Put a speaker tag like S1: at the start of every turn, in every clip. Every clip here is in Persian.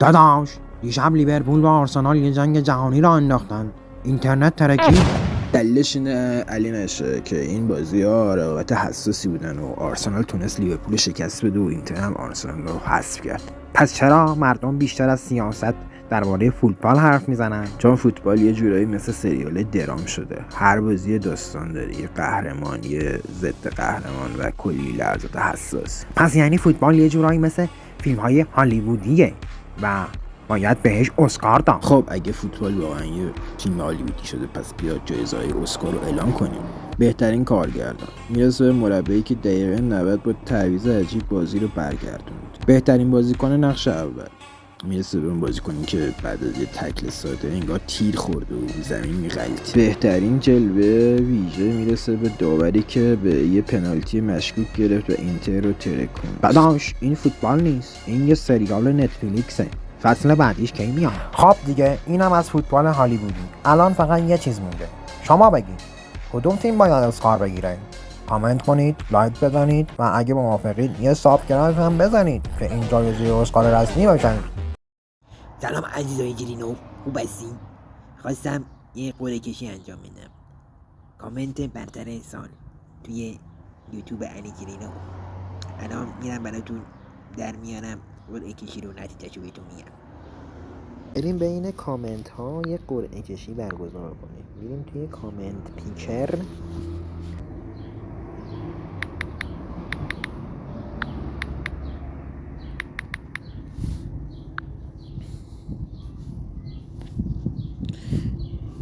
S1: داداش دیشب لیورپول با آرسنال یه جنگ جهانی را انداختن. اینترنت ترکید.
S2: دلیلش اینه علی نشه که این بازی ها رقابت حساسی بودن و آرسنال تونست لیورپول شکست بده و اینتر هم آرسنال رو حذف کرد.
S1: پس چرا مردم بیشتر از سیاست درباره فوتبال حرف میزنن؟
S2: چون فوتبال یه جورایی مثل سریال درام شده. هر بازی داستان داره، یه قهرمان، یه ضد قهرمان و کلی لحظات حساس.
S1: پس یعنی فوتبال یه جورایی مثل فیلم‌های هالیوودیه و باید بهش اسکار داد.
S2: خب اگه فوتبال واقعا یه فیلم هالیوودی شده، پس بیاد جایزه‌های اسکار رو اعلام کنیم. بهترین کارگردان میرسه به مربی که دقیقه 90 با تعویض عجیب بازی رو برگردوند. بهترین بازیکن نقش اول میرسه به اون بازیکنی که بعد از یه تکل ساده انگار تیر خورده و زمین میغلطید. بهترین جلوه ویژه میرسه به داوری که به یه پنالتی مشکوک گرفت و اینتر رو ترکوند.
S1: داداش این فوتبال نیست، این یه سریال نتفلیکسه. فصل بعدیش کی میاد؟ خب دیگه اینم از فوتبال هالیوودی. الان فقط یه چیز مونده. شما بگید کدوم تیم باید اسکار بگیره؟ کامنت کنید، لایک بزنید و اگه موافقید یه سابسکرایب هم بزنید که این جایزه اسکار رسمی باشن.
S3: سلام عزیزای گرینو، خوب هستی؟ خواستم یه قرعه کشی انجام بدم. کامنت برتر سال توی یوتیوب علی گرینو. الان میرم براتون در میارم قرعه کشی رو، نتیجه‌شو بهتون میگم.
S1: بریم بین کامنت ها یه قرعه کشی برگزار کنیم. میریم توی کامنت پیکر،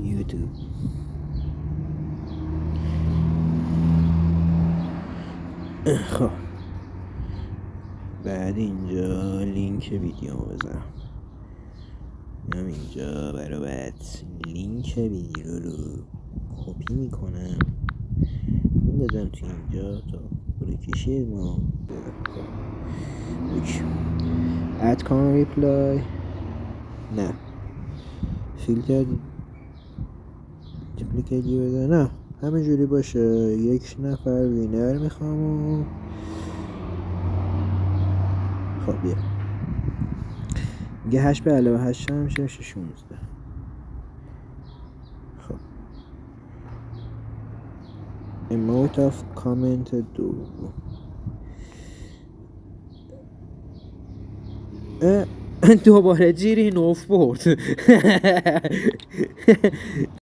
S2: یوتیوب. خب بعد اینجا لینک ویدیو بذارم. میام اینجا برابرت لینک ویدیو رو کپی میکنم، میندازم تو اینجا تا قرعه کشی ما. اد کامن ریپلای، نه فیلتر دیپلیکیتی بده، نه همینجوری باشه. یک نفر وینر میخوام و خب بیا میگه 8 به علاوه 8 هم میشه 16. خب اموت آف کامنت دوباره جیرینوف برد.